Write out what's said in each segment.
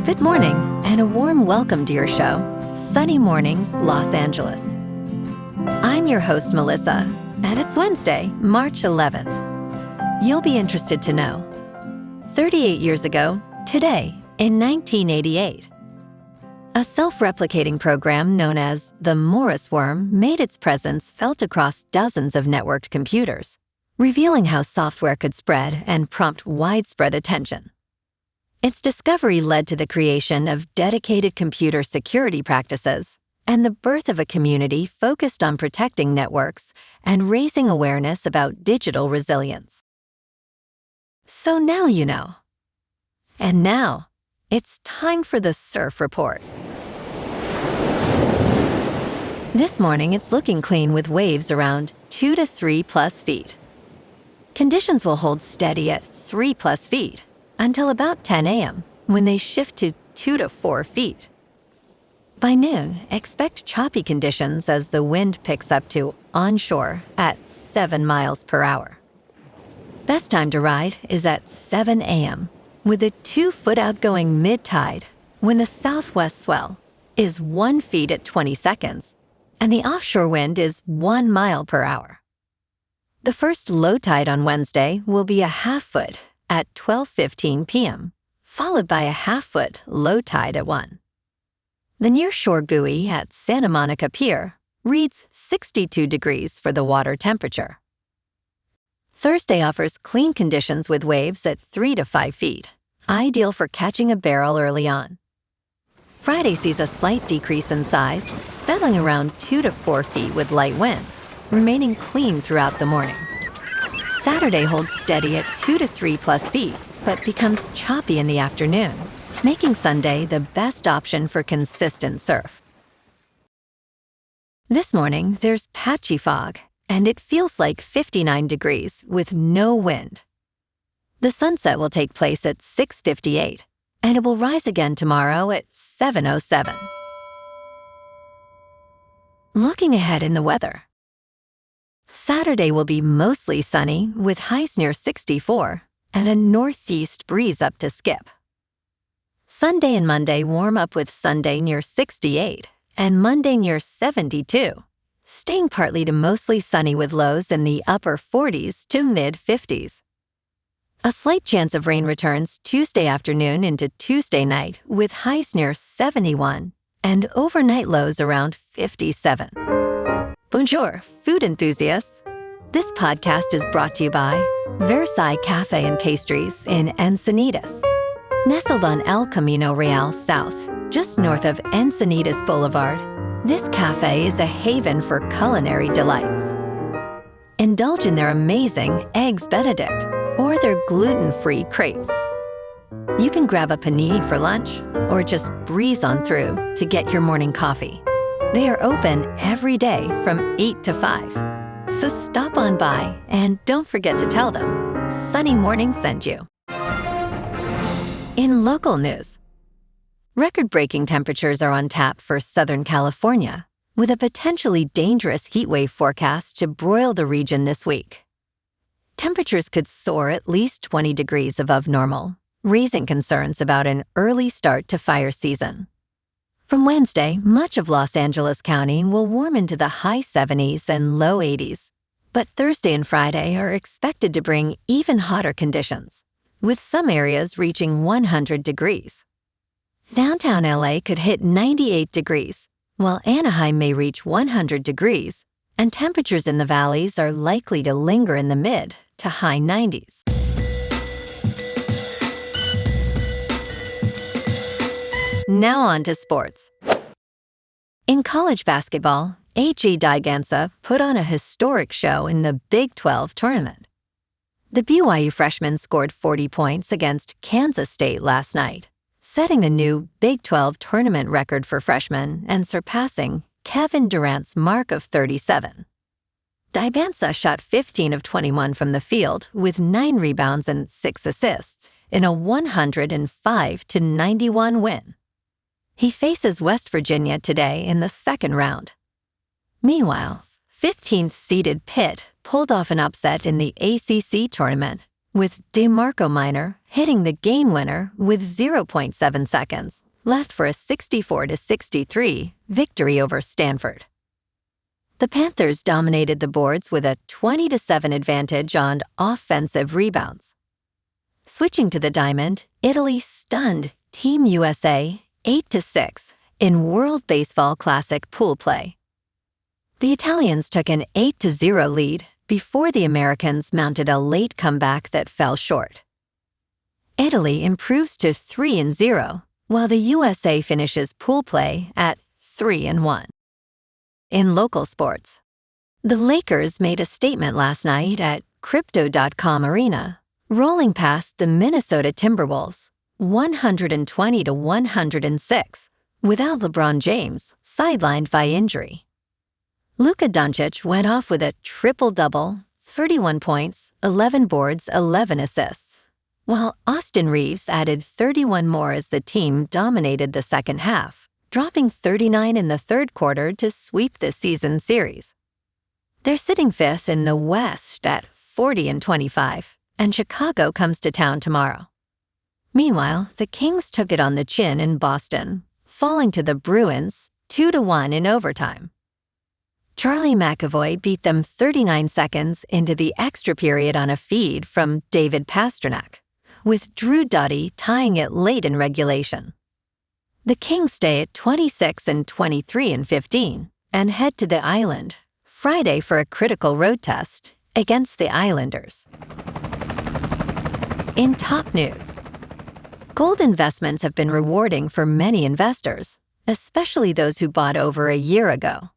Good morning, and a warm welcome to your show, Sunny Mornings, Los Angeles. I'm your host, Melissa, and it's Wednesday, March 11th. You'll be interested to know. 38 years ago, today, in 1988, a self-replicating program known as the Morris worm made its presence felt across dozens of networked computers, revealing how software could spread and prompt widespread attention. Its discovery led to the creation of dedicated computer security practices and the birth of a community focused on protecting networks and raising awareness about digital resilience. So now you know. And now, it's time for the Surf Report. This morning, it's looking clean with waves around 2 to 3 plus feet. Conditions will hold steady at 3 plus feet until about 10 a.m., when they shift to 2 to 4 feet. By noon, expect choppy conditions as the wind picks up to onshore at 7 miles per hour. Best time to ride is at 7 a.m., with a 2-foot outgoing mid-tide when the southwest swell is 1 foot at 20 seconds, and the offshore wind is 1 mile per hour. The first low tide on Wednesday will be a half-foot at 12:15 p.m., followed by a half-foot low tide at 1. The nearshore buoy at Santa Monica Pier reads 62 degrees for the water temperature. Thursday offers clean conditions with waves at 3 to 5 feet, ideal for catching a barrel early on. Friday sees a slight decrease in size, settling around 2 to 4 feet with light winds, remaining clean throughout the morning. Saturday holds steady at 2 to 3 plus feet, but becomes choppy in the afternoon, making Sunday the best option for consistent surf. This morning, there's patchy fog, and it feels like 59 degrees with no wind. The sunset will take place at 6:58, and it will rise again tomorrow at 7:07. Looking ahead in the weather. Saturday will be mostly sunny with highs near 64 and a northeast breeze up to Skip. Sunday and Monday warm up with Sunday near 68 and Monday near 72, staying partly to mostly sunny with lows in the upper 40s to mid-50s. A slight chance of rain returns Tuesday afternoon into Tuesday night with highs near 71 and overnight lows around 57. Bonjour, food enthusiasts. This podcast is brought to you by Versailles Cafe and Pastries in Encinitas. Nestled on El Camino Real South, just north of Encinitas Boulevard, this cafe is a haven for culinary delights. Indulge in their amazing Eggs Benedict or their gluten-free crepes. You can grab a panini for lunch or just breeze on through to get your morning coffee. They are open every day from 8 to 5. So stop on by and don't forget to tell them Sunny Morning sent you. In local news, record-breaking temperatures are on tap for Southern California, with a potentially dangerous heat wave forecast to broil the region this week. Temperatures could soar at least 20 degrees above normal, raising concerns about an early start to fire season. From Wednesday, much of Los Angeles County will warm into the high 70s and low 80s, but Thursday and Friday are expected to bring even hotter conditions, with some areas reaching 100 degrees. Downtown LA could hit 98 degrees, while Anaheim may reach 100 degrees, and temperatures in the valleys are likely to linger in the mid to high 90s. Now on to sports. In college basketball, A.J. Digansa put on a historic show in the Big 12 tournament. The BYU freshman scored 40 points against Kansas State last night, setting a new Big 12 tournament record for freshmen and surpassing Kevin Durant's mark of 37. Digansa shot 15 of 21 from the field with 9 rebounds and 6 assists in a 105-91 win. He faces West Virginia today in the second round. Meanwhile, 15th-seeded Pitt pulled off an upset in the ACC tournament with DeMarco Minor hitting the game winner with 0.7 seconds left for a 64-63 victory over Stanford. The Panthers dominated the boards with a 20-7 advantage on offensive rebounds. Switching to the diamond, Italy stunned Team USA 8-6 in World Baseball Classic pool play. The Italians took an 8-0 lead before the Americans mounted a late comeback that fell short. Italy improves to 3-0, while the USA finishes pool play at 3-1. In local sports, the Lakers made a statement last night at Crypto.com Arena, rolling past the Minnesota Timberwolves 120-106 without LeBron James sidelined by injury. Luka Doncic went off with a triple-double, 31 points, 11 boards, 11 assists, while Austin Reaves added 31 more as the team dominated the second half, dropping 39 in the third quarter to sweep the season series. They're sitting fifth in the West at 40-25, and Chicago comes to town tomorrow. Meanwhile, the Kings took it on the chin in Boston, falling to the Bruins 2-1 in overtime. Charlie McAvoy beat them 39 seconds into the extra period on a feed from David Pastrnak, with Drew Doughty tying it late in regulation. The Kings stay at 26-23-15 and head to the island Friday for a critical road test against the Islanders. In top news, gold investments have been rewarding for many investors, especially those who bought over a year ago.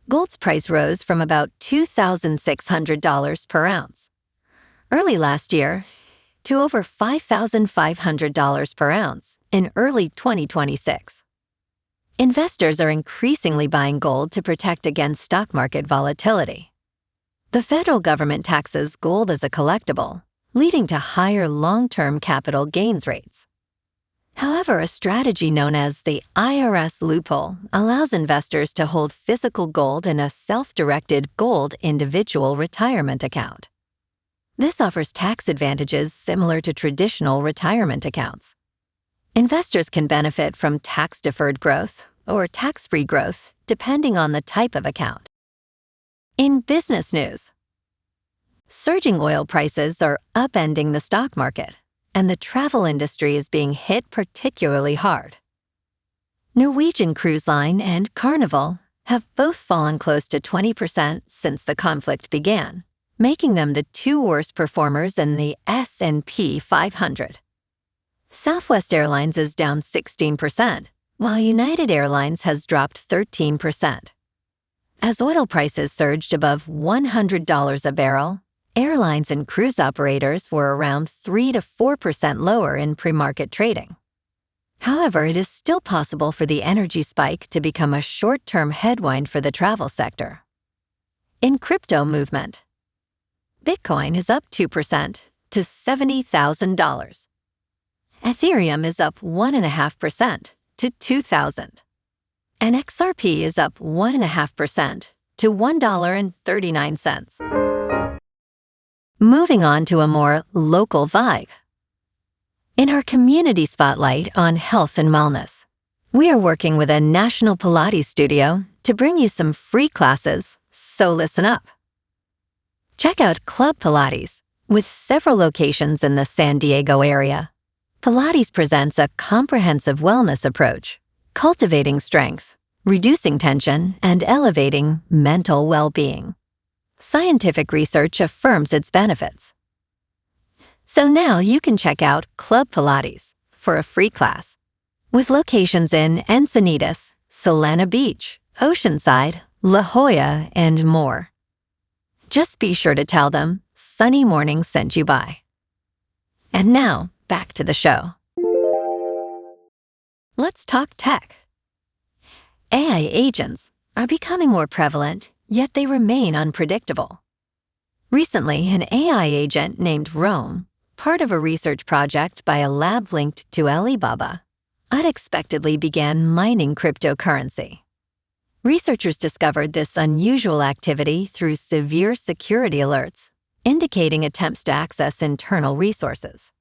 Gold's price rose from about $2,600 per ounce early last year to over $5,500 per ounce in early 2026. Investors are increasingly buying gold to protect against stock market volatility. The federal government taxes gold as a collectible, leading to higher long-term capital gains rates. However, a strategy known as the IRS loophole allows investors to hold physical gold in a self-directed gold individual retirement account. This offers tax advantages similar to traditional retirement accounts. Investors can benefit from tax-deferred growth or tax-free growth depending on the type of account. In business news, surging oil prices are upending the stock market, and the travel industry is being hit particularly hard. Norwegian Cruise Line and Carnival have both fallen close to 20% since the conflict began, making them the two worst performers in the S&P 500. Southwest Airlines is down 16%, while United Airlines has dropped 13%. As oil prices surged above $100 a barrel, airlines and cruise operators were around 3 to 4% lower in pre-market trading. However, it is still possible for the energy spike to become a short-term headwind for the travel sector. In crypto movement, Bitcoin is up 2% to $70,000. Ethereum is up 1.5% to $2,000. And XRP is up 1.5% to $1.39. Moving on to a more local vibe. In our community spotlight on health and wellness, we are working with a national Pilates studio to bring you some free classes, so listen up. Check out Club Pilates, with several locations in the San Diego area. Pilates presents a comprehensive wellness approach, cultivating strength, reducing tension, and elevating mental well-being. Scientific research affirms its benefits. So now you can check out Club Pilates for a free class, with locations in Encinitas, Solana Beach, Oceanside, La Jolla, and more. Just be sure to tell them Sunny Morning sent you by. And now, back to the show. Let's talk tech. AI agents are becoming more prevalent, yet they remain unpredictable. Recently, an AI agent named Rome, part of a research project by a lab linked to Alibaba, unexpectedly began mining cryptocurrency. Researchers discovered this unusual activity through severe security alerts indicating attempts to access internal resources.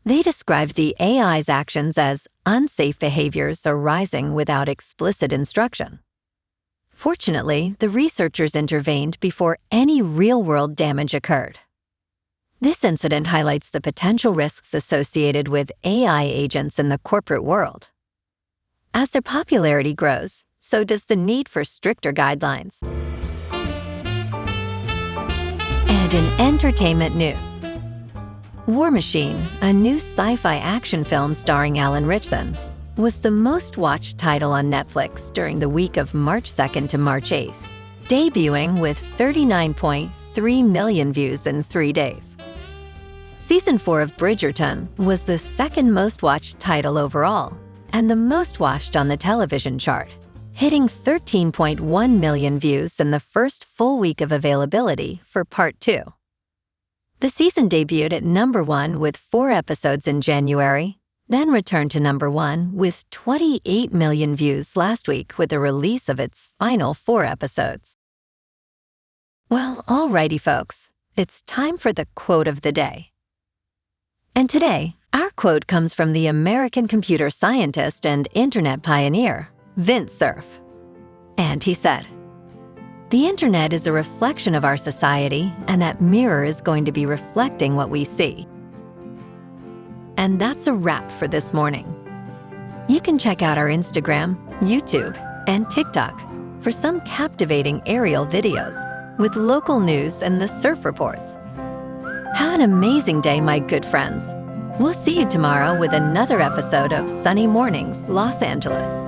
They described the AI's actions as unsafe behaviors arising without explicit instruction. Fortunately, the researchers intervened before any real-world damage occurred. This incident highlights the potential risks associated with AI agents in the corporate world. As their popularity grows, so does the need for stricter guidelines. And in entertainment news, War Machine, a new sci-fi action film starring Alan Ritchson, was the most-watched title on Netflix during the week of March 2nd to March 8th, debuting with 39.3 million views in 3 days. Season 4 of Bridgerton was the second most-watched title overall, and the most-watched on the television chart, hitting 13.1 million views in the first full week of availability for Part 2. The season debuted at number 1 with 4 episodes in January, then returned to number 1 with 28 million views last week with the release of its final 4 episodes. Well, alrighty folks, it's time for the quote of the day. And today, our quote comes from the American computer scientist and internet pioneer, Vint Cerf. And he said, "The internet is a reflection of our society, and that mirror is going to be reflecting what we see." And that's a wrap for this morning. You can check out our Instagram, YouTube, and TikTok for some captivating aerial videos with local news and the surf reports. Have an amazing day, my good friends. We'll see you tomorrow with another episode of Sunny Mornings, Los Angeles.